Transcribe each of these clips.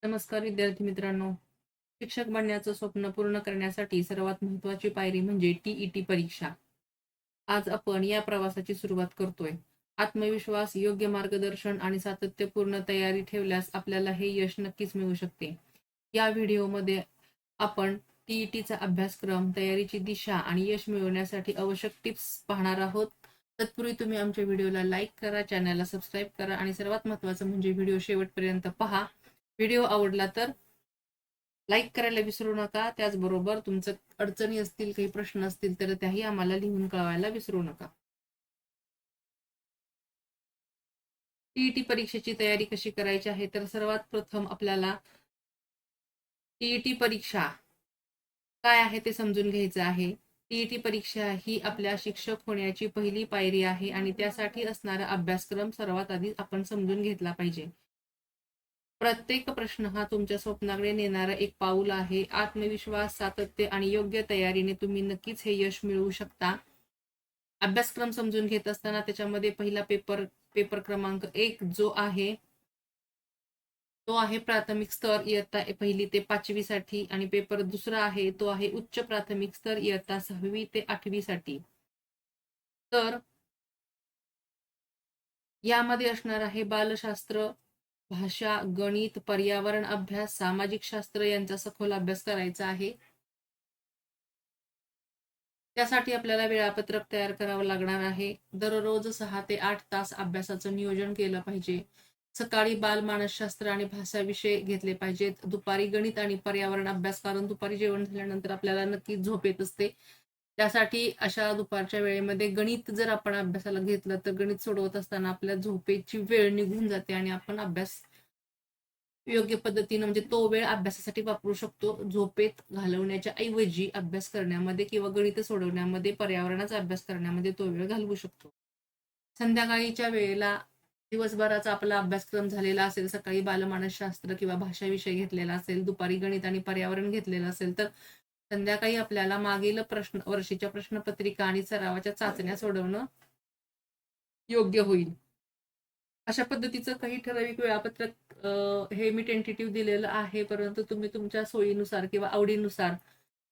नमस्कार विद्यार्थी मित्रांनो. शिक्षक बनण्याचं स्वप्न पूर्ण करण्यासाठी सर्वात महत्त्वाची पायरी म्हणजे टीईटी परीक्षा. आज आपण या प्रवासाची सुरुवात करतोय. आत्मविश्वास, योग्य मार्गदर्शन आणि सातत्यपूर्ण तयारी ठेवल्यास आपल्याला हे यश नक्कीच मिळू शकते. या व्हिडिओमध्ये आपण टीईटीचा अभ्यासक्रम, तयारीची दिशा आणि यश मिळवण्यासाठी आवश्यक टिप्स पाहणार आहोत. तत्पूर्वी तुम्ही आमच्या व्हिडिओला लाईक करा, चॅनलला सबस्क्राईब करा आणि सर्वात महत्त्वाचं म्हणजे व्हिडिओ शेवटपर्यंत पहा. व्हिडिओ आवडला तर लाईक करायला विसरू नका. त्याचबरोबर तुमचं अडचणी असतील, काही प्रश्न असतील तर त्याही आम्हाला लिहून कळवायला विसरू नका. टीईटी परीक्षेची तयारी कशी करायची आहे, तर सर्वात प्रथम आपल्याला टीईटी परीक्षा काय आहे ते समजून घ्यायचं आहे. टीईटी परीक्षा ही आपल्या शिक्षक होण्याची पहिली पायरी आहे आणि त्यासाठी असणारा अभ्यासक्रम सर्वात आधी आपण समजून घेतला पाहिजे. प्रत्येक प्रश्न हा तुमच्या स्वप्नाकडे नेणारा एक पाऊल आहे. आत्मविश्वास, सातत्य आणि योग्य तयारीने तुम्ही नक्कीच हे यश मिळवू शकता. अभ्यासक्रम समजून घेत असताना त्याच्यामध्ये पहिला पेपर क्रमांक 1 जो आहे तो आहे प्राथमिक स्तर इयत्ता 1 ते 5वी साठी आणि पेपर दुसरा आहे तो आहे उच्च प्राथमिक स्तर इयत्ता 6वी ते 8वी साठी. तर यामध्ये असणार आहे बालशास्त्र, भाषा, गणित, पर्यावरण अभ्यास, सामाजिक शास्त्र यांचा सखोल अभ्यास करायचा आहे. त्यासाठी आपल्याला वेळापत्रक तयार करावं लागणार आहे. दररोज 6 ते 8 तास अभ्यासाचं नियोजन केलं पाहिजे. सकाळी बालमानसशास्त्र आणि भाषा विषय घेतले पाहिजेत. दुपारी गणित आणि पर्यावरण अभ्यास, कारण दुपारी जेवण झाल्यानंतर आपल्याला नक्कीच झोप येत असते. त्यासाठी अशा दुपारच्या वेळेमध्ये गणित जर आपण अभ्यासाला घेतलं तर गणित सोडवत असताना आपल्या झोपेची वेळ निघून जाते आणि आपण अभ्यास योग्य पद्धतीनं म्हणजे तो वेळ अभ्यासासाठी वापरू शकतो. झोपेत घालवण्याच्या ऐवजी अभ्यास करण्यामध्ये किंवा गणित सोडवण्यामध्ये, पर्यावरणाचा अभ्यास करण्यामध्ये तो वेळ घालवू शकतो. संध्याकाळीच्या वेळेला दिवसभराचा आपला अभ्यासक्रम झालेला असेल, सकाळी बालमानसशास्त्र किंवा भाषा विषय घेतलेला असेल, दुपारी गणित आणि पर्यावरण घेतलेलं असेल, तर संध्याकाळी आपल्याला मागील वर्षीच्या प्रश्नपत्रिका आणि सरावाच्या चाचण्या सोडवणं योग्य होईल. अशा पद्धतीचं काही ठराविक वेळापत्रक हे मी टेंटेटिव्ह दिलेलं आहे, परंतु तुम्ही तुमच्या सोयीनुसार किंवा आवडीनुसार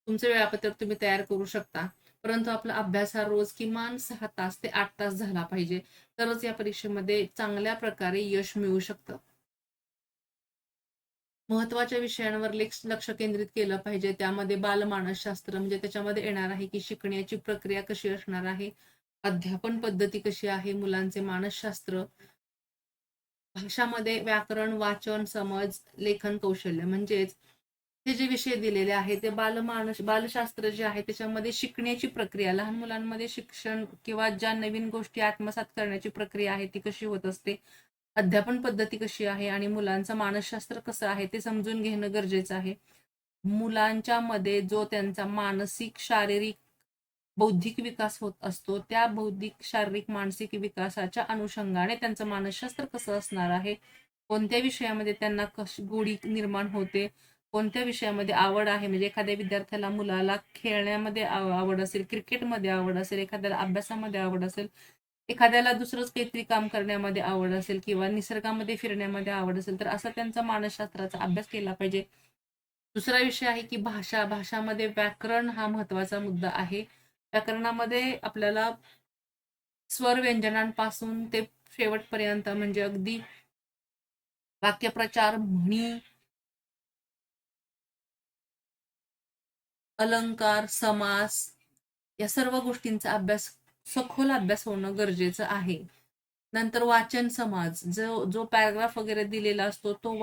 तुमचं वेळापत्रक तुम्ही तयार करू शकता. परंतु आपला अभ्यास हा रोज किमान 6 तास ते 8 तास झाला पाहिजे, तरच या परीक्षेमध्ये चांगल्या प्रकारे यश मिळू शकतं. महत्त्वाच्या विषयांवर लक्ष केंद्रित केलं पाहिजे. त्यामध्ये बालमानसशास्त्र म्हणजे त्याच्यामध्ये येणार आहे की शिकण्याची प्रक्रिया कशी असणार आहे, अध्यापन पद्धती कशी आहे, मुलांचे मानसशास्त्र, भाषामध्ये व्याकरण, वाचन, समज, लेखन कौशल्य म्हणजेच हे जे विषय दिलेले आहेत ते बालशास्त्र जे आहे त्याच्यामध्ये शिकण्याची प्रक्रिया, लहान मुलांमध्ये शिक्षण किंवा ज्या नवीन गोष्टी आत्मसात करण्याची प्रक्रिया आहे ती कशी होत असते, अध्यापन पद्धती कशी आहे आणि मुलांचं मानसशास्त्र कसं आहे ते समजून घेणं गरजेचं आहे. मुलांच्या मध्ये जो त्यांचा मानसिक, शारीरिक, बौद्धिक विकास होत असतो, त्या बौद्धिक, शारीरिक, मानसिक विकासाच्या अनुषंगाने त्यांचं मानसशास्त्र कसं असणार आहे, कोणत्या विषयामध्ये त्यांना गोडी निर्माण होते, कोणत्या विषयामध्ये आवड आहे, म्हणजे एखाद्या विद्यार्थ्याला, मुलाला खेळण्यामध्ये आवड असेल, क्रिकेटमध्ये आवड असेल, एखाद्याला अभ्यासामध्ये आवड असेल, एखाद्याला दुसरंच काहीतरी काम करण्यामध्ये आवड असेल किंवा निसर्गामध्ये फिरण्यामध्ये आवड असेल, तर असा त्यांचा मानसशास्त्राचा अभ्यास केला पाहिजे. दुसरा विषय आहे की भाषामध्ये व्याकरण हा महत्वाचा मुद्दा आहे. व्याकरणामध्ये आपल्याला स्वर व्यंजनांपासून ते शेवटपर्यंत म्हणजे अगदी वाक्यप्रचार, म्हणी, अलंकार, समास या सर्व गोष्टींचा सखोल अभ्यास होणं गरजेचं आहे. नंतर वाचन समाज, जो पॅराग्राफ वगैरे दिलेला असतो तो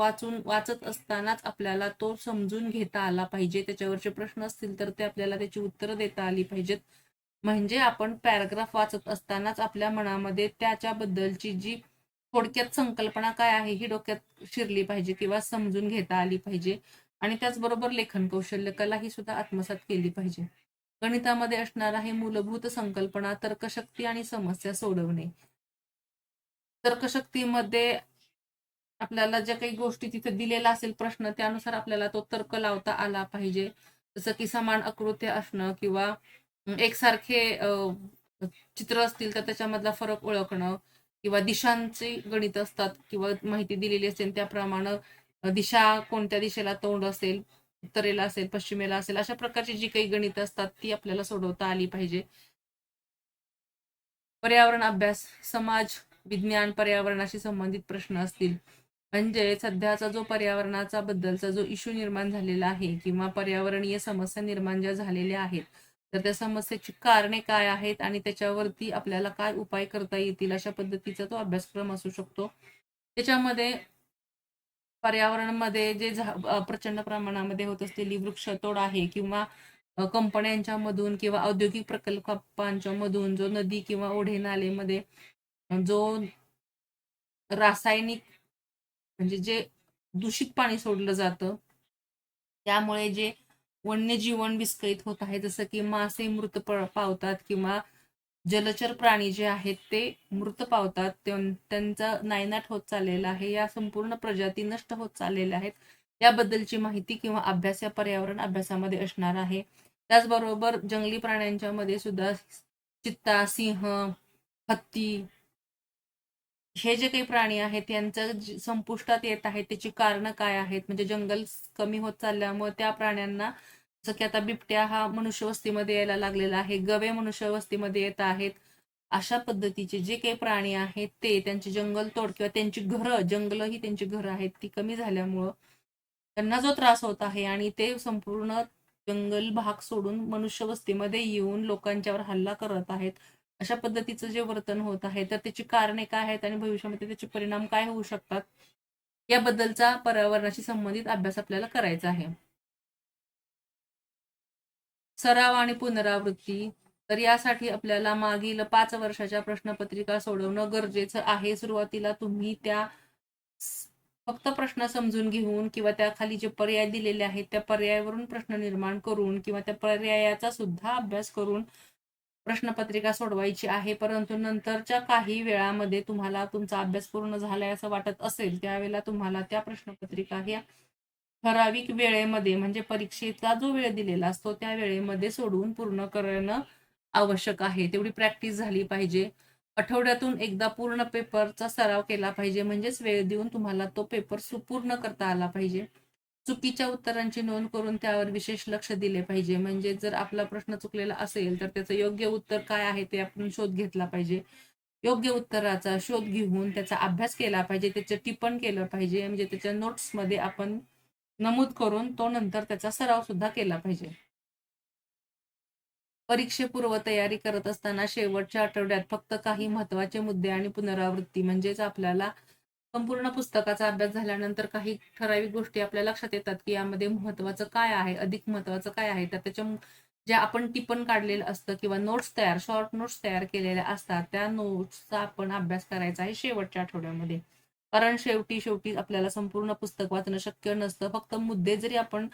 वाचत असतानाच आपल्याला तो समजून घेता आला पाहिजे. त्याच्यावरचे प्रश्न असतील तर ते आपल्याला त्याची उत्तरं देता आली पाहिजेत. म्हणजे आपण पॅराग्राफ वाचत असतानाच आपल्या मनामध्ये त्याच्याबद्दलची जी थोडक्यात संकल्पना काय आहे ही डोक्यात शिरली पाहिजे किंवा समजून घेता आली पाहिजे. आणि त्याचबरोबर लेखन कौशल्य, कला ही सुद्धा आत्मसात केली पाहिजे. गणितामध्ये असणार आहे मूलभूत संकल्पना, तर्कशक्ती आणि समस्या सोडवणे. तर्कशक्तीमध्ये आपल्याला ज्या काही गोष्टी तिथे दिलेला असेल प्रश्न, त्यानुसार आपल्याला तो तर्क लावता आला पाहिजे. जसं की समान आकृत्या असणं किंवा एकसारखे चित्र असतील तर त्याच्यामधला फरक ओळखणं किंवा दिशांची गणित असतात किंवा माहिती दिलेली असेल त्याप्रमाणे दिशा कोणत्या दिशेला तोंड असेल, उत्तरेला असेल, पश्चिमेला असेल, अशा प्रकारची जी काही गणित असतात ती आपल्याला सोडवता आली पाहिजे. पर्यावरण अभ्यास, समाज विज्ञान, पर्यावरणाशी संबंधित प्रश्न असतील. म्हणजे सध्याचा जो पर्यावरणाचा बद्दलचा जो इश्यू निर्माण झालेला आहे किंवा पर्यावरणीय समस्या निर्माण ज्या झालेल्या आहेत, तर त्या समस्येची कारणे काय आहेत आणि त्याच्यावरती आपल्याला काय उपाय करता येतील अशा पद्धतीचा तो अभ्यासक्रम असू शकतो. त्याच्यामध्ये पर्यावरणामध्ये जे प्रचंड प्रमाणामध्ये होत असलेली वृक्षतोड आहे किंवा कंपन्यांच्या मधून किंवा औद्योगिक प्रकल्पांच्या मधून जो नदी किंवा ओढे नालेमध्ये जो रासायनिक म्हणजे जे दूषित पाणी सोडलं जातं, त्यामुळे जे वन्यजीवन विस्कळीत होत आहे, जसं की मासे मृत पावतात किंवा जलचर प्राणी जे आहेत ते मृत पावतात, त्यांचा नायनाट होत चाललेला आहे, या संपूर्ण प्रजाती नष्ट होत चाललेल्या आहेत, याबद्दलची माहिती किंवा अभ्यास या पर्यावरण अभ्यासामध्ये असणार आहे. त्याचबरोबर जंगली प्राण्यांच्या मध्ये सुद्धा चित्ता, सिंह, हत्ती हे जे काही प्राणी आहेत यांचं संपुष्टात येत आहे, त्याची कारणं काय आहेत, म्हणजे जंगल कमी होत चालल्यामुळे त्या प्राण्यांना, जसं की आता बिबट्या हा मनुष्य वस्तीमध्ये यायला लागलेला आहे, गवे मनुष्य वस्तीमध्ये येत आहेत, अशा पद्धतीचे जे काही प्राणी आहेत ते त्यांचे जंगलतोड किंवा त्यांची घरं, जंगल ही त्यांची घरं आहेत ती कमी झाल्यामुळं त्यांना जो त्रास होत आहे आणि ते संपूर्ण जंगल भाग सोडून मनुष्य वस्तीमध्ये येऊन लोकांच्यावर हल्ला करत आहेत, अशा पद्धतीचं जे वर्तन होत आहे, तर त्याची कारणे काय आहेत आणि भविष्यामध्ये त्याचे परिणाम काय होऊ शकतात, याबद्दलचा पर्यावरणाशी संबंधित अभ्यास आपल्याला करायचा आहे. सराव आणि पुनरावृत्ती. तर यासाठी आपल्याला मागील 5 वर्षाच्या प्रश्नपत्रिका सोडवणं गरजेचं आहे. सुरुवातीला तुम्ही त्या फक्त प्रश्न समजून घेऊन किंवा त्याखाली जे पर्याय दिलेले आहेत त्या पर्यायावरून प्रश्न निर्माण करून किंवा त्या पर्यायाचा सुद्धा अभ्यास करून प्रश्नपत्रिका सोडवायची आहे. परंतु नंतरच्या काही वेळामध्ये तुम्हाला तुमचा अभ्यास पूर्ण झालाय असं वाटत असेल, त्यावेळेला तुम्हाला त्या प्रश्नपत्रिका ह्या ठराविक वेळेमध्ये म्हणजे परीक्षेचा जो वेळ दिलेला असतो त्या वेळेमध्ये सोडवून पूर्ण करणं आवश्यक आहे. तेवढी प्रॅक्टिस झाली पाहिजे. आठवड्यातून एकदा पूर्ण पेपरचा सराव केला पाहिजे, म्हणजेच वेळ देऊन तुम्हाला तो पेपर पूर्ण करता आला पाहिजे. चुकीच्या उत्तरांची नोंद करून त्यावर विशेष लक्ष दिले पाहिजे. म्हणजे जर आपला प्रश्न चुकलेला असेल तर त्याचं योग्य उत्तर काय आहे ते आपण शोध घेतला पाहिजे. योग्य उत्तराचा शोध घेऊन त्याचा अभ्यास केला पाहिजे, त्याचं टिपण केलं पाहिजे, म्हणजे त्याच्या नोट्समध्ये आपण नमूद करून तो नंतर त्याचा सराव सुद्धा केला पाहिजे. परीक्षेपूर्व तयारी करत असताना शेवटच्या आठवड्यात फक्त काही महत्त्वाचे मुद्दे आणि पुनरावृत्ती, म्हणजेच आपल्याला संपूर्ण पुस्तकाचा अभ्यास झाल्यानंतर काही ठराविक गोष्टी आपल्या लक्षात येतात, की यामध्ये महत्त्वाचं काय आहे, अधिक महत्त्वाचं काय आहे, तर त्याच्या ज्या आपण टिपण काढलेलं असतं किंवा नोट्स तयार, शॉर्ट नोट्स तयार केलेल्या असतात, त्या नोट्सचा आपण अभ्यास करायचा आहे शेवटच्या आठवड्यामध्ये. कारण शेवटी शेवटी आपल्याला संपूर्ण पुस्तक वाचणं शक्य नसतं. फक्त मुद्दे जरी आपण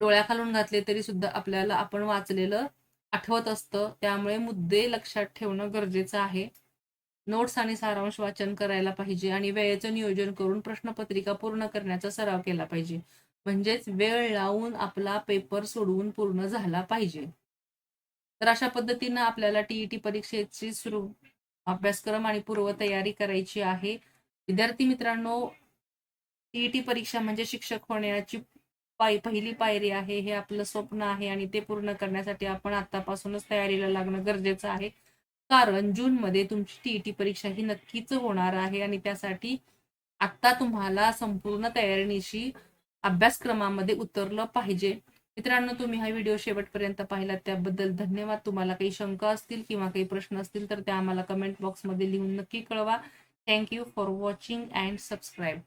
डोळ्याखालून घातले तरी सुद्धा आपल्याला आपण वाचलेलं आठवत असतं. त्यामुळे मुद्दे लक्षात ठेवणं गरजेचं आहे. नोट्स आणि सारांश वाचन करायला पाहिजे आणि वेळेचं नियोजन करून प्रश्नपत्रिका पूर्ण करण्याचा सराव केला पाहिजे. म्हणजेच वेळ लावून आपला पेपर सोडवून पूर्ण झाला पाहिजे. तर अशा पद्धतीनं आपल्याला टीईटी परीक्षेची अभ्यासक्रम आणि पूर्वतयारी करायची आहे. विद्यार्थी मित्रांनो, टीईटी परीक्षा म्हणजे शिक्षक होण्याची पहिली पायरी आहे. हे आपलं स्वप्न आहे आणि ते पूर्ण करण्यासाठी आपण आतापासूनच तयारीला लागणं गरजेचं आहे. कारण जूनमध्ये तुमची टीईटी परीक्षा ही नक्कीच होणार आहे आणि त्यासाठी आत्ता तुम्हाला संपूर्ण तयारीनिशी अभ्यासक्रमामध्ये उतरलं पाहिजे. मित्रांनो, तुम्ही हा व्हिडिओ शेवटपर्यंत पाहिलात त्याबद्दल धन्यवाद. तुम्हाला काही शंका असतील किंवा काही प्रश्न असतील तर त्या आम्हाला कमेंट बॉक्समध्ये लिहून नक्की कळवा. Thank you for watching and subscribe.